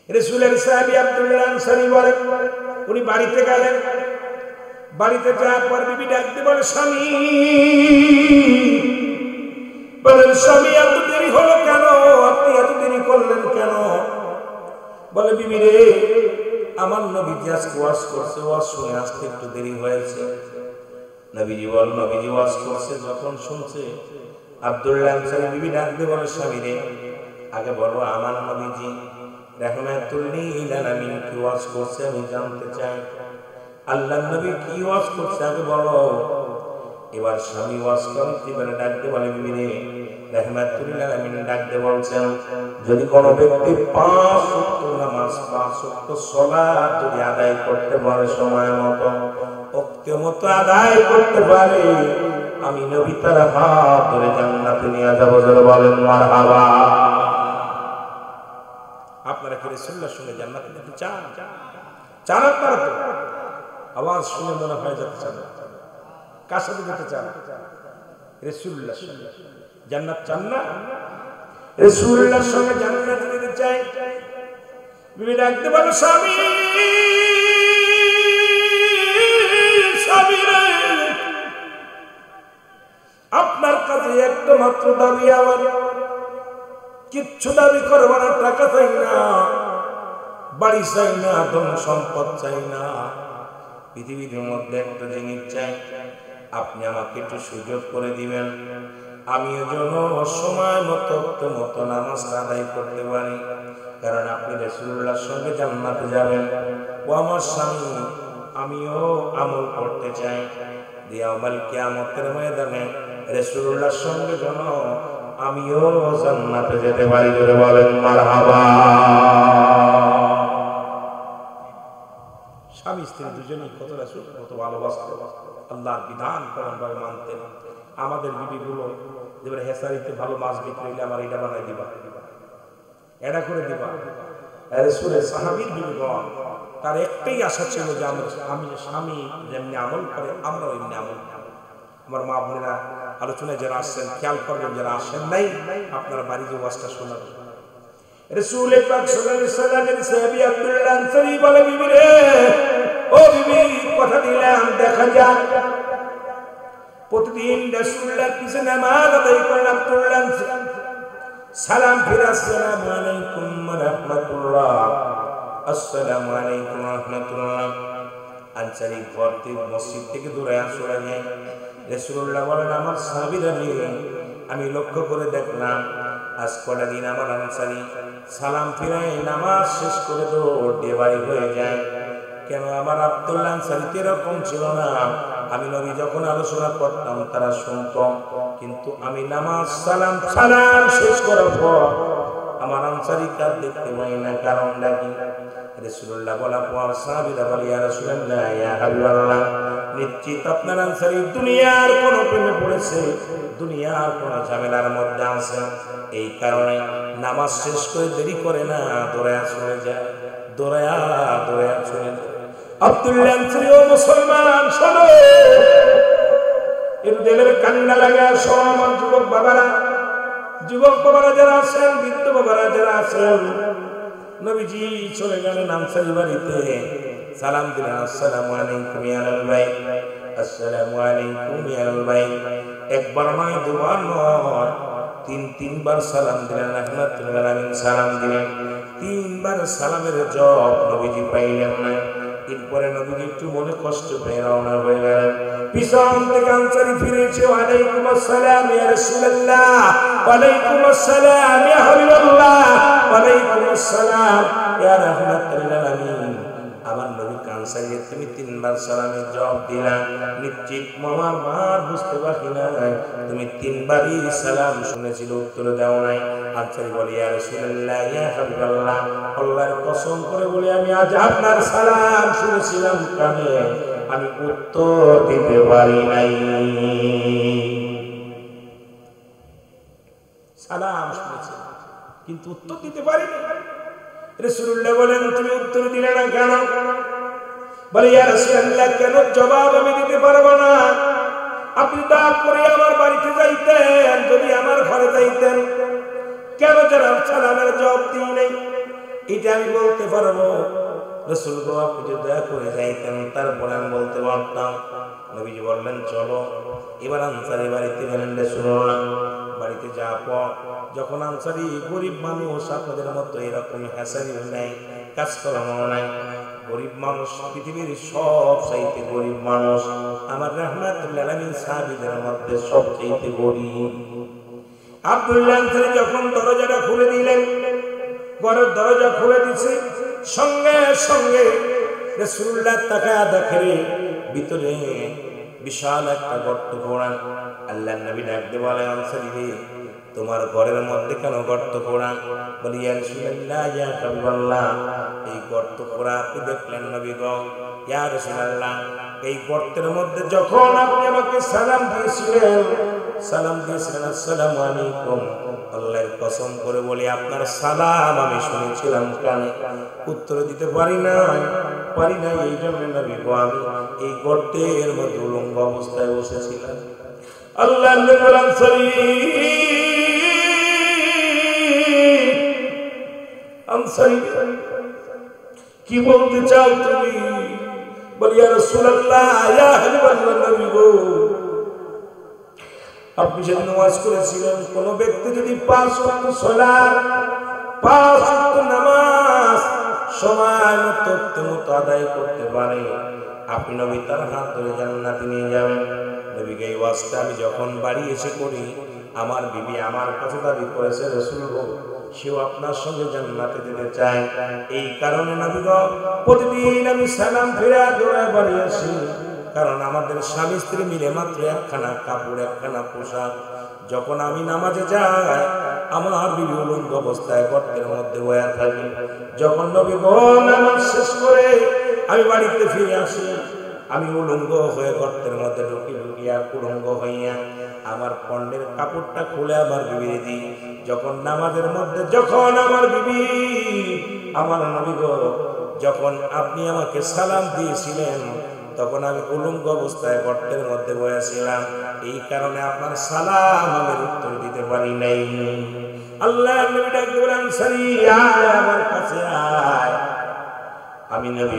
রাসূলের সাহাবী আব্দুল্লাহ আনসারী বলেন, উনি বাড়িতে গেলেন। বাড়িতে যাওয়ার পর বিবি ডাকতে বলে, স্বামী। বলেন, স্বামী এত দেরি হলো কেন? আপনি এত দেরি করলেন কেন? বলে, বিবি রে, আমার নবীজি আজকে ওয়াজ করছে, ওয়াজ শুনে আসতে একটু দেরি হয়েছে। নবীজি বল, নবীজি ওয়াজ করছে যখন শুনছে, আব্দুল্লাহ আনসারী বিবি ডাকতে বলে, স্বামী রে, আগে বলো আমার নবীজি রাহমাতুল লিল আলামিন কি ওয়াজ করছে আমি জানতে চাই। আল্লাহর নবী কি ওয়াজ করছে আগে বলো। এবার স্বামী ওয়াজ করতে বলে ডাকতে বলে, বিবি রে, রাহমাতুল লিল আলামিন ডাকতে বলছেন, যদি কোনো ব্যক্তি 5 ওয়াক্ত নামাজ 5 ওয়াক্ত সালাত যদি আদায় করতে পারে, সময় মতো ওক্ত মতো আদায় করতে পারে, আমি নবী তার হাত ধরে জান্নাতে নিয়ে যাব। জোরে বলেন মারহাবা। আপনারা কি রাসূলুল্লাহর সঙ্গে জান্নাতে যেতে চান? চান আপনারা? তো আওয়াজ শুনে মনে হয় যেতে চান। কার সাথে যেতে চান? রাসূলুল্লাহর সঙ্গে। জান্নাত চান না? রাসূলুল্লাহর সঙ্গে জান্নাতে যেতে চাই। বিবি ডাকতে বলে, স্বামী, স্বামী রে, আপনার কাছে একটা মাত্র দাবি আমার, কিচ্ছু দাবি করবো না, টাকা চাই না, বাড়ি চাই না, ধন সম্পদ চাই না, পৃথিবীর মধ্যে একটা জিনিস চাই, আপনি আমাকে একটু সুযোগ করে দিবেন, আমিও যেন সময় মতো নামাজ আদায় করতে পারি, কারণ আপনি রাসূলুল্লাহর সঙ্গে জান্নাতে যাবেন। ও আমার স্বামী, আমিও আমল করতে চাই, ইয়াউমাল কিয়ামতের ময়দানে রাসূলুল্লাহর সঙ্গে যেন আমিও জান্নাতে যেতে পারি। জোরে বলেন মারহাবা। স্বামী স্ত্রী দুজনেই কত রাসূল কত ভালোবাসতেন, আল্লাহর বিধান কোরআন ভাবে মানতেন। আমাদের বিবিগুলো যেবার হেসারিতে ভালো মাছ বিক্রি হইলে আমার এটা বানাই দিবা, এটা করে দিবা। রাসূলের সাহাবীর বিবিগণ তার একটাই আশা ছিল যে আমি স্বামী যেমনি আমল করে আমরাও এমনি আমল। আমার মা বোনেরা আলোচনায় যারা আসছেন খেয়াল করবেন, যারা আসেন নাই আপনারা বাড়ি যে ওয়াজটা শোনাবেন। রাসূল পাক সাল্লাল্লাহু আলাইহি ওয়াসাল্লামের সাহাবী আব্দুল্লাহ আনসারী বলে, বিবি রে, ও বিবি, কথা দিলাম দেখা যাক। প্রতিদিন রাসূলুল্লাহর পিছনে নামাজ আদায় করেন আব্দুল্লাহ আনসারী, সালাম ফিরে আসসালামু আলাইকুম ওয়া রাহমাতুল্লাহ, আসসালামু আলাইকুম ওয়া রাহমাতুল্লাহ। আনসারী ঘর থেকে মসজিদ থেকে দূরে আসলে নেই। রাসূলুল্লাহ বলেন, আমার সাহাবীরা নিয়ে আমি লক্ষ্য করে দেখলাম আজ কটা দিন আমার আনসারী সালাম ফিরায় নামাজ শেষ করে দৌড় দিয়ে বাড়ি হয়ে যায়। কেন আমার আব্দুল্লাহ আনসারী এরকম ছিল না? আমি নবী যখন আলোচনা করতাম তারা শুনত, কিন্তু আমি নামাজ সালাম শেষ করার পর আমার আনসারী কার দেখতে পাই না, কারণটা কি? রাসূলুল্লাহ বলার পর সাহাবীরা বলে, ইয়া রাসূলুল্লাহ, ইয়া হাবিবাল্লাহ, নিশ্চিত আপনার আনসারী দুনিয়ার কোন প্রেমে পড়েছে, দুনিয়ার কোন ঝামেলার মধ্যে আছে, এই কারণে নামাজ শেষ করে দেরি করে না, দৌড়ায়া চলে যায়, দৌড়ায়া চলে যায়। আব্দুল্লাহ আনসারী, ও মুসলমান শোনো, এর দিলের কান্না লাগা শোনো আমার যুবক বাবারা যারা আছেন, বৃদ্ধ বাবারা যারা আছেন, নবীজি চলে গেলেন আনসারী বাড়িতে, সালাম দিলেন, আসসালামু আলাইকুম ইয়া আহলাল বাইত, আসসালামু আলাইকুম ইয়া আহলাল বাইত। একবার নয়, দুবার নয়, তিনবার সালাম দিলেন, রাহমাতুল আলামিন সালাম দিলেন। 3 বার সালামের জবাব নবীজি পাইলেন না। এরপরে নবীজি একটু মনে কষ্ট পেয়ে রওনা হয়ে গেলেন। পিছন থেকে আনসারী ফিরেছে, ওয়ালাইকুম আসসালাম ইয়া রাসূলুল্লাহ, ওয়ালাইকুম আসসালাম ইয়া হাবিবাল্লাহ, ওয়ালাইকুম আসসালাম ইয়া রাহমাতুল আলামিন। আমার নবী আনসারী তুমি 3 বার সালামের জবাব দিলা, নিশ্চিত আমার মার বুঝতে বাকি নাই, তুমি 3 বারই সালাম শুনেছিল, উত্তর দাও নাই। আনসারী বলে, ইয়া রাসূলুল্লাহ, ইয়া হাবিবাল্লাহ, আল্লাহর কসম করে বলি আমি আজ আপনার সালাম শুনেছিলাম কানে, আমি উত্তর দিতে পারি নাই। সালাম শুনেছি কিন্তু উত্তর দিতে পারি না। রাসূলুল্লাহ বলেন, তুমি উত্তর দিলে না কেন? বলে, ইয়া রাসূলুল্লাহ, কেন জবাব আমি দিতে পারবো না? আপনি দয়া করে আমার বাড়িতে যাইতেন, যদি আমার ঘরে যাইতেন, কেন যারা সালামের জবাব দিই নাই? এটা আমি বলতে পারবো। রাসূল গো আপনি যদি দয়া করে যাইতেন তারপরে আমি বলতে পারতাম। নবীজি বললেন চলো। এবার আনসারী বাড়িতে গেলেন। রাসূলুল্লাহ বাড়িতে যাওয়ার পর যখন আনসারী গরিব মানুষ আপনাদের মতো এরকম হ্যাসারিও নাই, কাজকর্মও নাই, গরিব মানুষ, পৃথিবীর সব চাইতে গরিব মানুষ, আমার রাহমাতুল আলামিন সাহাবীদের মধ্যে সবচেয়ে গরিব। আব্দুল্লাহ আনসারী যখন দরজাটা খুলে দিলেন, ঘরের দরজা খুলে দিছে, সঙ্গে সঙ্গে রাসূলুল্লাহ তাকায়া দেখে ভিতরে বিশাল একটা গর্ত খোঁড়া। আল্লাহর নবী ডাকতে বলে, আনসারী রে, তোমার ঘরের মধ্যে কেন গর্ত খোঁড়া? বলি, ইয়া রাসূলুল্লাহ, ইয়া হাবিবাল্লাহ, এই গর্ত খোঁড়া আপনি দেখলেন নবী গো? ইয়া রাসূলুল্লাহ, এই গর্তের মধ্যে যখন আপনি আমাকে সালাম দিয়েছিলেন আসসালামু আলাইকুম, আল্লাহর কসম করে বলি আপনার সালাম আমি শুনেছিলাম কানে, উত্তর দিতে পারি নাই। এই জন্য নবী গো আমি এই গর্তের মধ্যে উলঙ্গ অবস্থায় বসেছিলাম। আল্লাহর নবী আনসারী কি বলতে চাও তুমি? বলি, ইয়া রাসূলুল্লাহ, ইয়া হাবিবাল্লাহ, নবী গো আপনি যেদিন ওয়াজ করেছিলেন কোন ব্যক্তি যদি 5 ওয়াক্ত সালাত, 5 ওয়াক্ত নামাজ সময় মতো আদায় করতে পারে, আপনি নবী তার হাত ধরে জান্নাতে নিয়ে যাবেন। নবীকে এই ওয়াজটা আমি যখন বাড়ি এসে করি, আমার বিবি আমার কাছে দাবি করেছে, রাসূল গো সেও আপনার সঙ্গে জান্নাতে যেতে চায়। এই কারণে নবী গো প্রতিদিন আমি সালাম ফিরে দৌড়ায় বাড়ি আসি, কারণ আমাদের স্বামী স্ত্রী মিলে মাত্র একখানা কাপড়, একখানা পোশাক। যখন আমি নামাজে যাই আমার বিবি উলঙ্গ অবস্থায় গর্তের মধ্যে বয়া থাকে। যখন নবী গো নামাজ শেষ করে আমি বাড়িতে ফিরে আসি, আমি উলঙ্গ হয়ে গর্তের মধ্যে ঢুকিয়া উলঙ্গ হইয়া আমার পণ্যের কাপড়টা খুলে আমার বিবিরে দিই। যখন নামাজের মধ্যে যখন আমার বিবি, আমার নবী গো যখন আপনি আমাকে সালাম দিয়েছিলেন তখন আমি উলঙ্গ অবস্থায় গর্তের মধ্যে বসেছিলাম, এই কারণে আপনার সালাম আমি উত্তর দিতে পারি নাই। আল্লাহর নবী ডাকতে বলেন, আনসারী আয় আমার কাছে আয়। আমি নবী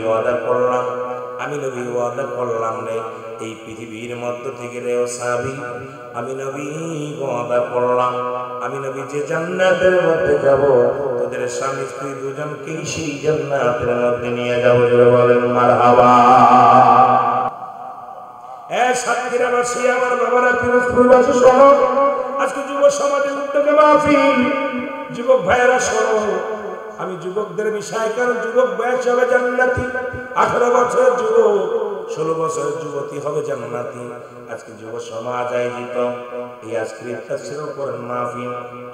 ওয়াদা করলাম রে এই পৃথিবীর মধ্য থেকে রে ও সাহাবী, আমি নবী ওয়াদা করলাম আমি নবী যে জান্নাতের মধ্যে যাব তোদের স্বামী স্ত্রী দুজনকেই সেই জান্নাতের মধ্যে নিয়ে যাব। জোরে বলেন মারহাবা। সাতক্ষীরাবাসী আমার বাবারা, পিরোজপুরবাসী সহ আজকে যুব সমাজের উদ্যোগে মাহফিল, যুবক ভাইয়েরা সহ আমি যুবকদের বিষয়, কারণ যুবক বয়স হবে জান্নাতি, 18 বছরের যুবক 16 বছরের যুবতী হবে জান্নাতি। আজকে যুব সমাজ আয়োজিত এই আজকের তাফসীরের উপর মাহফিল,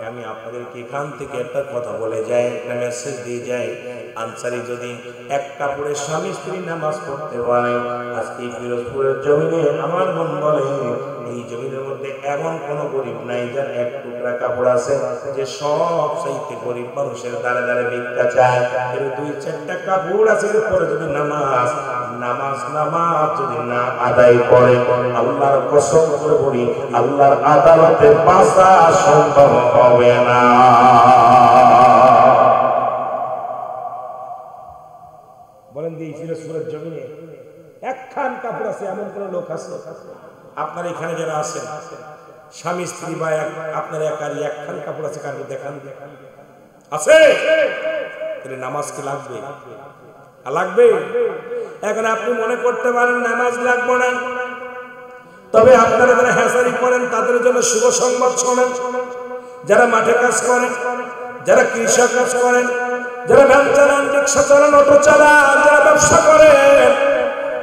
আমি আপনাদেরকে এখান থেকে একটা কথা বলে যাই, একটা মেসেজ দিয়ে যাই। আনসারী যদি এক কাপড়ে স্বামী স্ত্রী নামাজ পড়তে পারে, আজকে ফিরোজপুরের জমিনে আমার মন বলে এই জমিনের মধ্যে এমন কোন গরিব নাই যার এক টুকরা কাপড় আছে যে সব চাইতে গরিব মানুষের দ্বারে দ্বারে ভিক্ষা চায়। এর 2-4টা কাপড় আছে, এরপরে যদি নামাজ যদি না আদায় করে, আল্লাহর কসম করে বলি আল্লাহর আদালতে বাঁচা সম্ভব হবে না। বলেন যে ফিরোজপুরের জমিনে একখান কাপড় আছে এমন কোন লোক আছে? আপনার এখানে যারা আছেন স্বামী স্ত্রী বা আপনার একারই একখান কাপড় আছে, কারণ দেখান আছে? তাহলে নামাজ কি লাগবে? এখন আপনি মনে করতে পারেন নামাজ লাগবে না, তবে আপনারা যারা হ্যাসারি করেন তাদের জন্য শুভ সংবাদ শোনেন। যারা মাঠে কাজ করেন, যারা কৃষক কাজ করেন, যারা ভ্যান চালান, রিক্সা চালান, অটো চালান, যারা ব্যবসা করেন,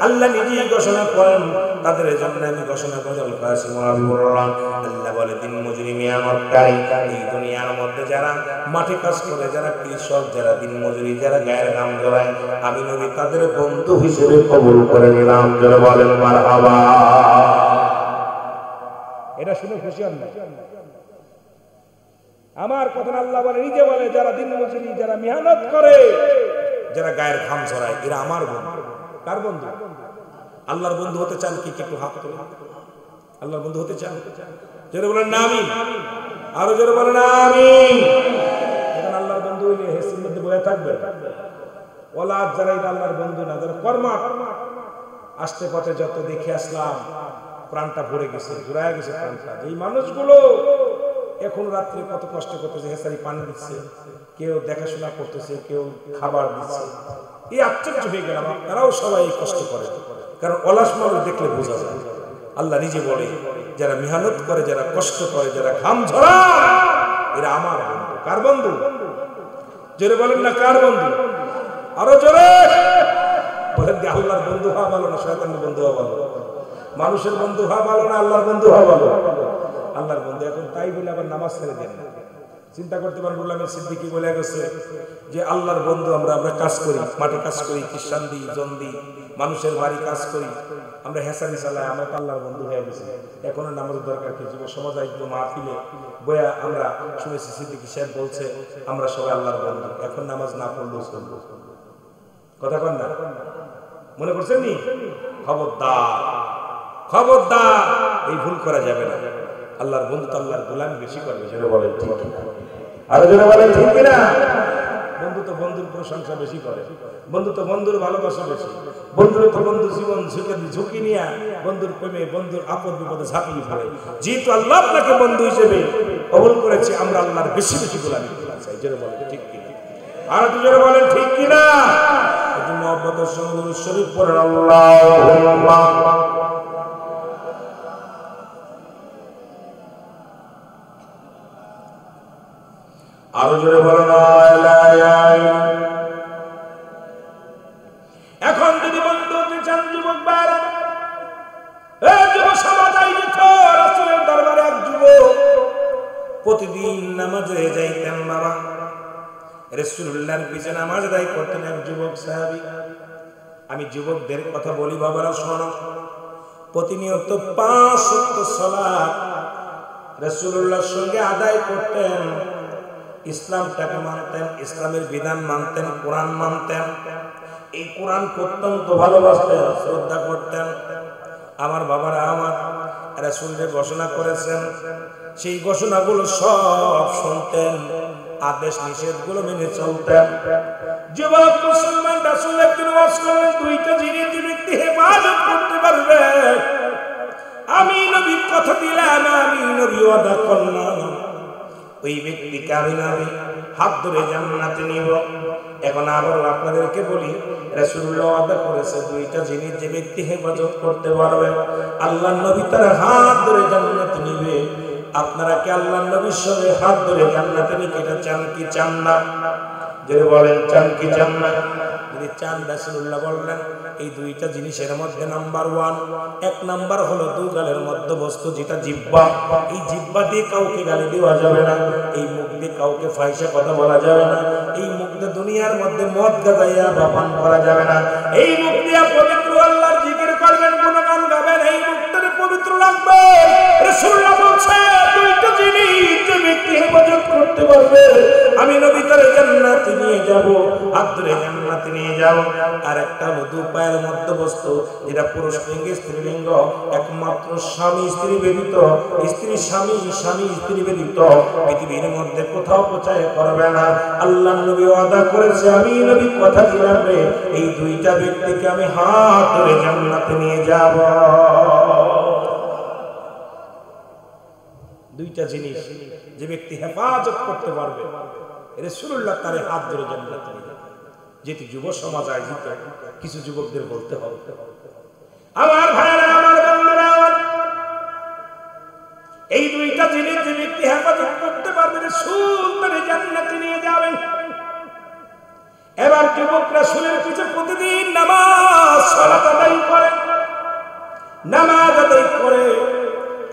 আল্লাহ নিজেই ঘোষণা করেন তাদের জন্য আমি ঘোষণা করে আল্লাহ বলে দিন মজুরি মেয়ামতকারী, এই দুনিয়ার মধ্যে যারা মাঠে কাজ করে, যারা কৃষক, যারা দিন মজুরি, যারা গায়ের ঘাম ঝরায়, আমি নবী তাদের বন্ধু হিসেবে কবুল করে নিলাম। যারা বলেন মারহাবা। এটা শুনে খুশি হন না? আমার কথা আল্লাহ বলে, নিজে বলে যারা দিন মজুরি, যারা মেহনত করে, যারা গায়ের ঘাম ঝরায়, এরা আমার বন্ধু। কার বন্ধু? আল্লাহর বন্ধু হতে চান কি? একটু হাত তুলে। আল্লাহর বন্ধু হতে চান? জোরে বলেন না আমিন। আরো জোরে বলেন আমিন। এখন আল্লাহর বন্ধু কেউ নিয়ে হেসির মধ্যে বয়ে থাকবে ওলা যারা আল্লাহর বন্ধু না যারা কর্মা আসতে পথে যত দেখে আসলাম প্রাণটা ভরে গেছে জুড়ায় গেছে প্রাণটা এই মানুষগুলো এখন রাত্রে কত কষ্ট করতেছে হেসারি পানি দিচ্ছে কেউ দেখাশোনা করতেছে কেউ খাবার দিচ্ছে এই আশ্চর্য হয়ে গেলাম তারাও সবাই কষ্ট করে কারণ অলস মানুষ দেখলে বোঝা যায় আল্লাহ নিজে বলে যারা মেহনত করে যারা কষ্ট করে যারা ঘাম ঝরায় এরা আমার বন্ধু কার বন্ধু জোরে বলেন না কার বন্ধু আরো জোরে বলেন যে আল্লাহর বন্ধু হওয়া ভালো না শয়তানের বন্ধু হওয়া ভালো মানুষের বন্ধু হওয়া ভালো না আল্লাহর বন্ধু হওয়া ভালো আল্লাহর বন্ধু এখন তাই বলে আবার নামাজ ছেড়ে দেন না চিন্তা করতে পারেন গোলামের সিদ্দিকী বলে গেছে যে আল্লাহর বন্ধু আমরা কাজ করি মাঠে কাজ করি খ্রিস্টান দিই জন দিই মানুষের বাড়ি কাজ করি আমরা হেসারি চালাই আমরা তো আল্লাহর বন্ধু হয়ে গেছি এখনো নামাজের দরকার কি যুব সমাজ একটু মাহফিলে বয়া আমরা শুনেছি সিদ্দিকী সাহেব বলছে আমরা সবাই আল্লাহর বন্ধু এখন নামাজ না পড়লেও চলবো কথা কন না মনে করছেন নি খবরদার এই ভুল করা যাবে না আল্লাহর বন্ধু তো আল্লাহর গোলামি বেশি করবে যেটা বলেন ঠিক কিনা আরো যেটা বলেন ঠিক কিনা বন্ধু তো বন্ধুর প্রশংসা বেশি করে বন্ধু তো বন্ধুর ভালোবাসা বেশি বন্ধুর তো বন্ধু জীবন ঝুঁকি নিয়ে বন্ধুর প্রেমে বন্ধুর আপদ বিপদে ঝাঁপিয়ে পড়ে যেহেতু আল্লাহ আপনাকে বন্ধু হিসেবে কবুল করেছে আমরা আল্লাহর বেশি বেশি গোলামি করতে চাই যেটা বলেন ঠিক কিনা আর যেটা বলেন ঠিক কিনা এই মহব্বতের সঙ্গে শরীফ পড়েন আল্লাহুম্মা আরো জোরে বলেন এখন যদি বন্ধু চান যুবক ভাইরা যুব সমাজ রাসূলের দরবারে এক যুবক প্রতিদিন নামাজে যাইতেন বাবা রাসূলুল্লাহর পিছনে নামাজ আদায় করতেন এক যুবক সাহাবী আমি যুবকদের কথা বলি বাবারা শোনো প্রতিনিয়ত 5 ওয়াক্ত সালাত রাসূলুল্লাহর সঙ্গে আদায় করতেন ইসলামটাকে মানতেন ইসলামের বিধান মানতেন কোরআন মানতেন এই কোরআন অত্যন্ত ভালোবাসতেন শ্রদ্ধা করতেন আমার বাবারা আমার রাসূলের ঘোষণা করেছেন সেই ঘোষণাগুলো সব শুনতেন আদেশ নিষেধগুলো মেনে চলতেন যুবক মুসলমান রাসূল একদিন ওয়াজ করলেন দুইটা জিনিস যে ব্যক্তি হেফাজত করতে পারবে আমি নবী কথা দিলাম আমি নবী ওয়াদা করলাম ওই ব্যক্তিকে আমি হাত ধরে জান্নাতে নিব এখন আবার আপনাদেরকে বলি রাসূলুল্লাহ ওয়াদা করেছে দুইটা জিনিস যে ব্যক্তি হেফাজত করতে পারবে আল্লাহর নবী তার হাত ধরে জান্নাতে নিবে আপনারা কি আল্লাহর নবীর সঙ্গে হাত ধরে জান্নাতে নিতে এটা চান কি চান না যে বলেন চান কি চান না যদি চান রাসূলুল্লাহ বললেন এই দুইটা জিনিসের মধ্যে নাম্বার 1 এক নাম্বার হলো দুগালের মধ্যবস্তু যেটা জিহ্বা এই জিহ্বা দিয়ে কাউকে গালি দেওয়া যাবে না এই মুখ দিয়ে কাউকে ফাহিশা কথা বলা যাবে না এই মুখ দিয়ে দুনিয়ার মধ্যে মদ গাজাইয়া বা পান করা যাবে না এই মুখ দিয়ে পবিত্র আল্লাহর জিকির করবেন গুণগান গাবেন এই মুখটাকে পবিত্র রাখবেন রাসূলুল্লাহ বলছে দুইটা জিনিস যে ব্যক্তি হেফাজত করতে পারবে আমি নবী তার জান্নাতে নিয়ে যাব হাত ধরে জান্নাতে নিয়ে যাব আর একটা দু পায়ের মধ্যবস্তু যেটা পুরুষ লিঙ্গ স্ত্রী লিঙ্গ একমাত্র স্বামী স্ত্রী ব্যতীত স্ত্রী স্বামী স্বামী স্ত্রী ব্যতীত পৃথিবীর মধ্যে কোথাও প্রচার করবে না আল্লাহর নবী ওয়াদা করেছে আমি নবী কথা দিলাম রে এই দুইটা ব্যক্তিকে আমি হাত ধরে জান্নাতে নিয়ে যাব দুইটা জিনিস যে ব্যক্তি হেফাজত করতে পারবে রাসূলুল্লাহ তার হাত ধরে জান্নাতে নিয়ে যাবে যেটি যুব সমাজ আয়োজিত কিছু যুবকদের বলতে হবে আমার ভাইরা আমার বন্ধুরা এই দুইটা জিনিস যে ব্যক্তি হেফাজত করতে পারবে রাসূল তার জান্নাতে নিয়ে যাবেন এবার যুবক রাসূলের পিছে প্রতিদিন নামাজ সালাত আদায় করে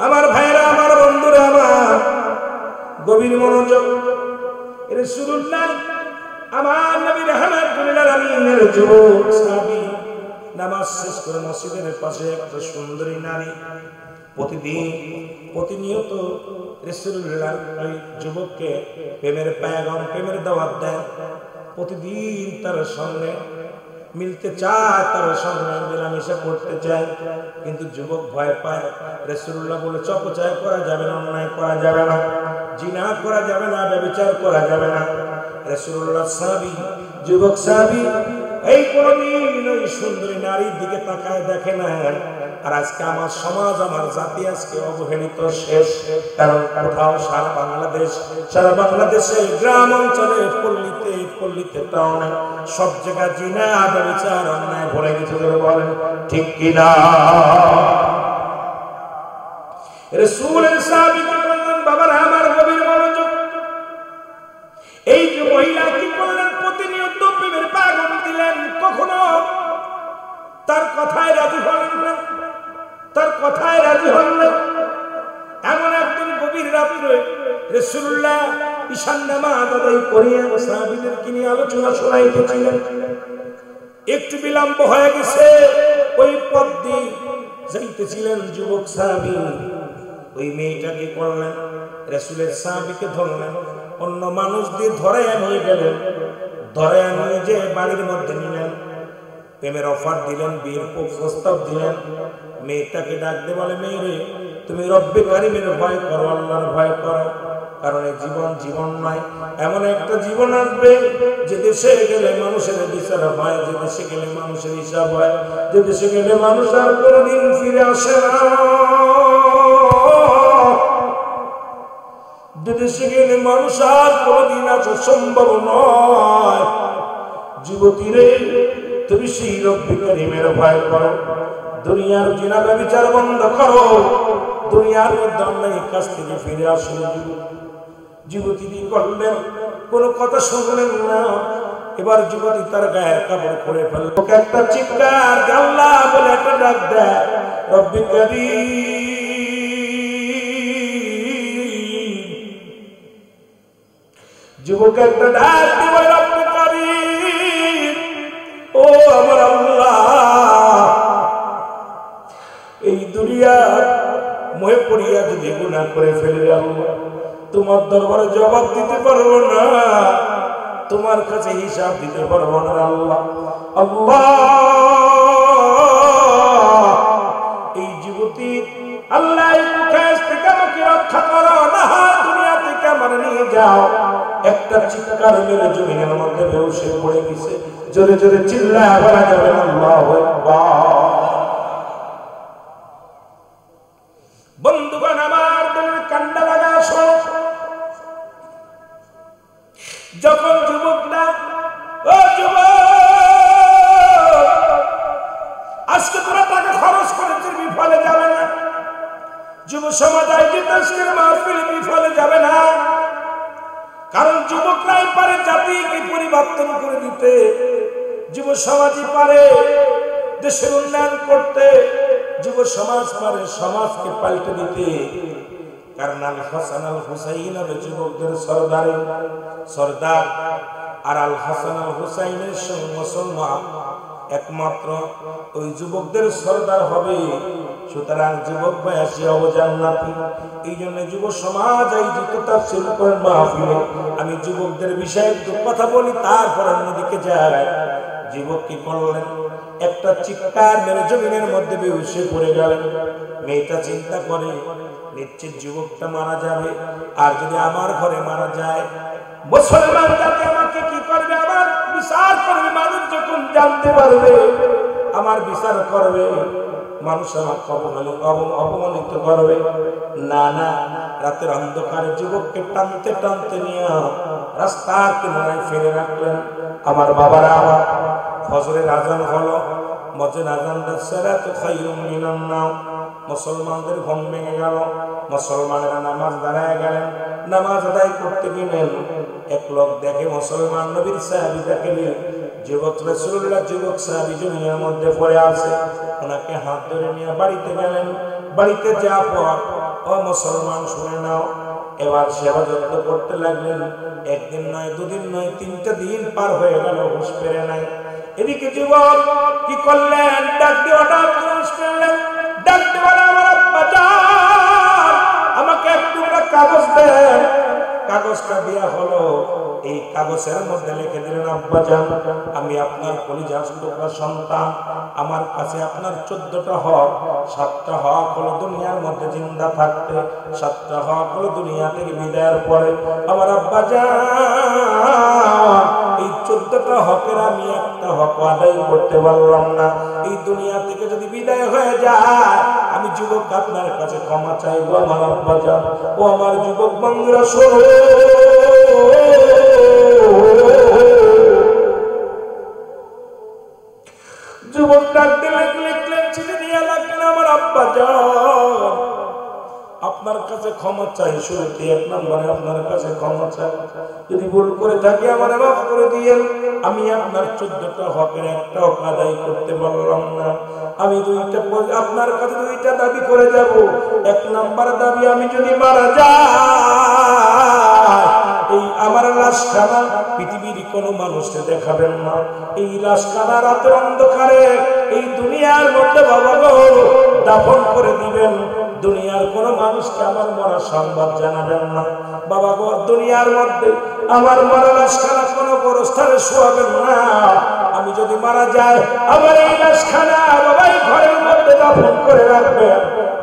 আমার ভাইরা আমার বন্ধুরা আমার গভীর মনোযোগ রাসূলুল্লাহ আমার নবী রাহমাতুল আলামিনের যুবক সাহাবী নামাজ শেষ করে মসজিদের পাশে একটা সুন্দরী নারী প্রতিনিয়ত রাসূলুল্লাহ ওই যুবককে প্রেমের পায়গাম প্রেমের দাওয়াত দেন প্রতিদিন তার সঙ্গে মিলতে চায় তার সঙ্গে মেলামেশা করতে চায় কিন্তু যুবক ভয় পায় রাসূলুল্লাহ বলে অপচয় করা যাবে না অন্যায় করা যাবে না জিনা করা যাবে না ব্যভিচার করা যাবে না রাসূলুল্লাহ সাহাবী, যুবক সাহাবী এই কোনদিন ওই সুন্দরী নারীর দিকে তাকায় দেখে না। আর আজকে আমার সমাজ, আমার জাতি আজকে অবহেলিত শেষ। কারণ কোথাও সারা বাংলাদেশে গ্রাম অঞ্চলে, পল্লীতে টাউনে সব জায়গায় জিনা, ব্যভিচার, অন্যায় ভরে গেছে। বলেন ঠিক কিনা? রাসূলের সাহাবী কি করলেন? বাবার আমার গভীর মনোযোগ। এই যে মহিলা কি করলেন? প্রতিনিয়ত প্রেমের পাগল দিলেন। কখনো তার কথায় রাজি হলেন না, তার কথায় রাজি হন না। এমন একদিন গভীর রাত্রে রাসূলুল্লাহ ঈশান নামাজ আদায় করিয়া সাহাবীদেরকে নিয়ে আলোচনা শোনাইতেছিলেন। একটু বিলম্ব হয়ে গেছে, ওই পথ দিয়ে যাইতেছিলেন যুবক সাহাবী। ওই মেয়েটাকে করলেন, রাসূলের সাহাবীকে ধরলেন, অন্য মানুষ দিয়ে ধরে নিয়ে গেলেন। ধরে নিয়ে যে বাড়ির মধ্যে নিলেন, প্রেমের অফার দিলেন, বিয়ের প্রস্তাব দিলেন। মেয়েটাকে ডাক দিয়ে বলে, মেয়ে, তুমি রব্বে কারিমের ভয় করো, আল্লাহর ভয় করো। কারণ এই জীবন নয়, এমন একটা জীবন আসবে যে দেশে গেলে মানুষের বিচার হয়, যে দেশে গেলে মানুষের হিসাব হয়, যে দেশে গেলে মানুষ আর কোনোদিন ফিরে আসে না, যে দেশে গেলে মানুষ আর কোনোদিন আসা সম্ভব নয়। যুবতী রে, তুমি সেই রব্বে কারিমের ভয় করো, দুনিয়ার জিনা ব্যভিচার বন্ধ করো, দুনিয়ার মধ্যে অন্যায় কাজ থেকে ফিরে আসো। যুবতী কি করলেন? কোনো কথা শুনলেন না। এবার যুবতী তার গায়ের কাপড় খুলে ফেলল। ওকে একটা চিৎকার, আল্লাহ বলে একটা ডাক দেয়, রব্বে কারীম। যুবক একটা ডাক দিয়ে রব্বে কারীম, ও আমার আল্লাহ, এই দুনিয়ার মোহে পড়িয়া যদি গুনাহ করে ফেলে, আল্লাহ তোমার দরবারে জবাব দিতে পারবো না, তোমার কাছে হিসাব দিতে পারবো না। আল্লাহ, আল্লাহ, এই যুবতী আল্লাহ কাছ থেকে আমাকে রক্ষা করো, না দুনিয়া থেকে আমার নিয়ে যাও। একটা চিৎকার মেরে জমিনের মধ্যে বেহুশে পড়ে গেছে। জোরে জোরে চিল্লায় বলা যাবে না আল্লাহু আকবার। বন্ধুগণ আমার, তোমার কান্না লাগা আসো। যখন যুবকরা, ও যুবক, আজকে তোরা টাকা খরচ করেছিস, বিফলে যাবে না। যুব সমাজ আয়োজিত আজকের মাহফিল বিফলে যাবে না। কারণ যুবকরাই পারে জাতিকে পরিবর্তন করে দিতে, যুব সমাজই পারে দেশের উন্নয়ন করতে, যুব সমাজ পারে সমাজকে পাল্টে দিতে। কারণ আল হাসান আল হুসাইন হবে যুবকদের সর্দার, আর আল হাসান আল হুসাইনের মুসলমান একমাত্র ওই যুবকদের সর্দার হবে। সুতরাং যুবক বয়সী অবজান্নাতি। এই জন্য যুব সমাজ আয়োজিত তাফসীর কোরআন মাহফিলে আমি যুবকদের বিষয়ে একটু কথা বলি, তারপর অন্যদিকে যাই। যুবক কি করলেন? একটা চিৎকার মেরে জমিনের মধ্যে বেহুশে পড়ে গেলেন। মেয়েটা চিন্তা করে, নিশ্চিত যুবকটা মারা যাবে, আর যদি আমার ঘরে মারা যায়, মুসলমান জাতি আমাকে কি করবে? আমার বিচার করবে। মানুষ যখন জানতে পারবে, আমার বিচার করবে, মানুষ আমাকে অপমানিত করবে। না না, রাতের অন্ধকারে যুবককে টানতে টানতে নিয়ে রাস্তার কিনারায় ফেলে রাখলেন। আমার বাবারা, আমার ফজরের আজান হলো, মজের আজান সালাতু খায়রুম মিনান নাওম। মুসলমানদের ঘুম ভেঙে গেল, মুসলমানেরা নামাজ দাঁড়ায় গেলেন। নামাজ আদায় করতে গেলেন, এক লোক দেখে মুসলমান নবীর সাহাবী দেখে যুবক রাসূলুল্লাহ যুবক সাহাবী জমিনের মধ্যে পড়ে আছে। ওনাকে হাত ধরে নিয়ে বাড়িতে গেলেন। বাড়িতে যাওয়ার পর, ও মুসলমান শুনে নাও, এবার সেবা যত্ন করতে লাগলেন। একদিন নয়, দুদিন নয়, 3টা দিন পার হয়ে গেল, হুঁশ ফেরে নাই। এদিকে যুবক কি করলেন? ডাক দিয়ে হঠাৎ হুঁশ ফেরলেন। ডাক দিয়ে বলে, আমার আব্বা জান, আমাকে একটু কাগজ দেন। কাগজটা দেয়া হলো। এই কাগজের মধ্যে লিখে দিলেন, আব্বাজান আমি আপনার কলিজার টুকরা সন্তান, আমার কাছে আপনার 14টা হক। 7টা হক হলো দুনিয়ার মধ্যে জিন্দা থাকতে, 7টা হক হলো দুনিয়া থেকে বিদায়ের পরে। আমার আব্বাজান এই 14টা হকের আমি একটা হক আদায় করতে পারলাম না। এই দুনিয়া থেকে যদি বিদায় হয়ে যায়, আমি যুবক আপনার কাছে ক্ষমা চাইবো আমার আব্বাজান। ও আমার যুবক বন্ধুরা শোনো, যুবক ডাক দিলে লিখলেন, চিঠি দিয়ে লাগলেন, আমার আব্বাজান আপনার কাছে ক্ষমা চাই। শুরুতে 1 নম্বরে আপনার কাছে ক্ষমা চাই, যদি ভুল করে থাকি আমার মাফ করে দিয়েন। আমি আপনার 14টা হকের একটা হক আদায় করতে পারলাম না। আমি আপনার কাছে 2টা দাবি করে যাব। 1 নম্বর দাবি, আমি যদি মারা যাই, এই আমার লাশখানা পৃথিবীর কোনো মানুষকে দেখাবেন না। এই লাশখানা রাতের অন্ধকারে এই দুনিয়ার মধ্যে বাবা গো দাফন করে দিবেন। দুনিয়ার কোনো মানুষকে আমার মরার সংবাদ জানাবেন না বাবা গো। দুনিয়ার মধ্যে আমার মরা লাশখানা কোনো বড় স্থানে শোয়াবেন না। আমি যদি মারা যাই, আমার এই লাশখানা বাবাই ঘরের মধ্যে দাফন করে রাখবেন।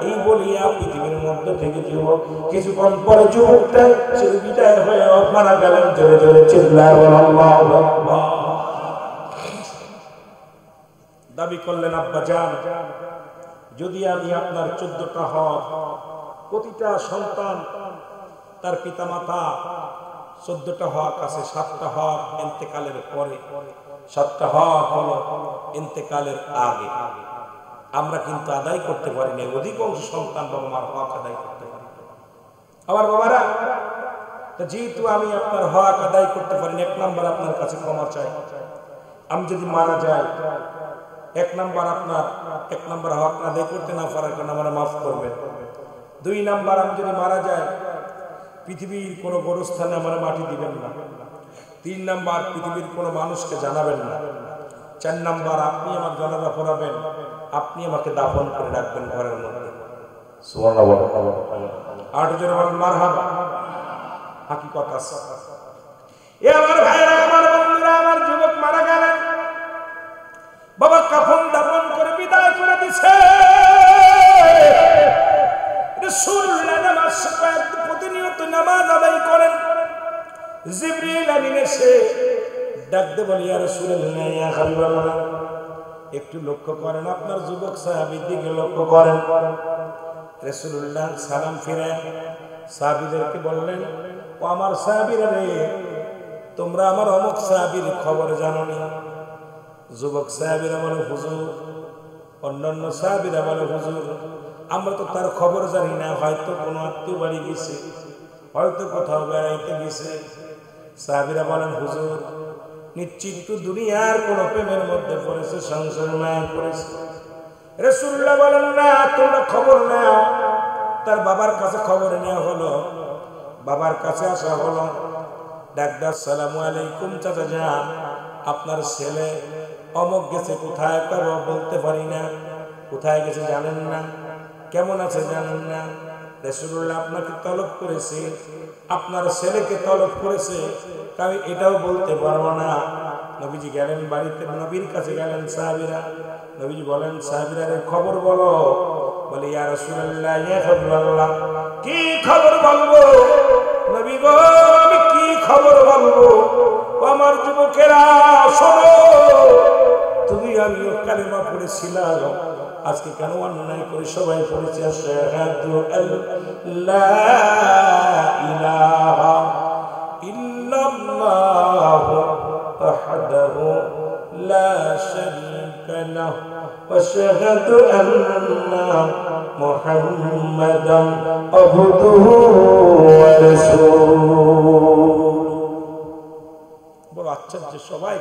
এই বলিয়া পৃথিবীর মধ্যে থেকে যুবক কিছুক্ষণ পরে যুবকটা সে বিদায় হয়ে মারা গেলেন। জোরে জোরে চিল্লায় আল্লাহু আকবার। দাবি করলেন, আব্বাজান যদি আমি আপনার 14টা হক, প্রতিটা সন্তান তার পিতা মাতা 14টা হক আছে, 7টা হক ইন্তেকালের পরে, 7টা হক হলো ইন্তেকালের আগে। আমরা কিন্তু আদায় করতে পারি না। অধিকাংশ সন্তান বাবা মার হক আদায় করতে পারি। আমার বাবারা, যেহেতু আমি আপনার হক আদায় করতে পারি না, 1 নম্বর আপনার কাছে ক্ষমা চাই। আমি যদি মারা যাই, 1 নম্বর আপনার 1 নম্বর হক আদায় করতে না পারার কারণে আমার মাফ করবেন। 2 নম্বর, আমি যদি মারা যাই, পৃথিবীর কোনো গোরস্থানে আমার মাটি দিবেন না। 3 নম্বর, পৃথিবীর কোনো মানুষকে জানাবেন না। 4 নম্বর, আপনি আমার জানাজা পড়াবেন, আপনি আমাকে দাফন করে রাখবেন ঘরের মধ্যে। সুবহানাল্লাহ। 8 জনের বলেন মারহাবা। হাকিকত আছে। এ আমার ভাইরা, আমার বন্ধুরা, আমার যুবক মারা গেলেন, বাবা কাফন দাফন করে বিদায় করে দিছে। রাসূলুল্লাহ নামাজ প্রতিনিয়ত নামাজ আদায় করেন। জিবরিল আমিন এসে ডাকতে বলি, ইয়া রাসূলুল্লাহ, ইয়া হাবিবাল্লাহ, একটু লক্ষ্য করেন, আপনার যুবক সাহাবীর দিকে লক্ষ্য করেন। রাসূলুল্লাহ সালাম ফিরে সাহাবীদেরকে বললেন, ও আমার সাহাবীরা রে, তোমরা আমার অমুক সাহাবীর খবর জানোনি? যুবক সাহাবীরা বলে, হুজুর। অন্যান্য সাহাবীরা বলে, হুজুর আমরা তো তার খবর জানি না, হয়তো কোনো আত্মীয় বাড়ি গেছে, হয়তো কোথাও বেড়াইতে গেছে। সাহাবীরা বলেন, হুজুর নিশ্চিত তো দুনিয়ার কোন প্রেমের মধ্যে পড়েছে, সংসার মায়া পড়েছে। রাসূলুল্লাহ বলেন, না, তোমরা খবর নাও। তার বাবার কাছে খবর নেওয়া হলো, বাবার কাছে আসা হলো, ডাকদা, আসসালামু আলাইকুম চাচা যান, আপনার ছেলে অমুক গেছে, কোথায় পাবো বলতে পারি না, কোথায় গেছে জানেন না, কেমন আছে জানেন না। রাসূলুল্লাহ আপনাকে তলব করেছে, আপনার ছেলেকে তলব করেছে, আমি এটাও বলতে পারবো না। নবীজি গেলেন বাড়িতে, নবীর কাছে গেলেন সাহাবীরা। নবীজি বলেন, সাহাবীরা খবর বলো। বলে, ইয়া রাসূলুল্লাহ, ইয়া হাবিবাল্লাহ, কি খবর বলবো? নবী গো, আমি কি খবর বলবো? আমার যুবকেরা শোনো, তুমি আমিও কালেমা পড়েছিলাম, আজকে কেন অন্যায় করে সবাই পড়েছে আশহাদু আল্লা ইলাহা ইল্লাল্লাহ ওয়াহদাহু লা শারীকা লাহু ওয়া আশহাদু আন্না মুহাম্মাদান আবদুহু ওয়া রাসূলুহু। বড় আশ্চর্য, সবাই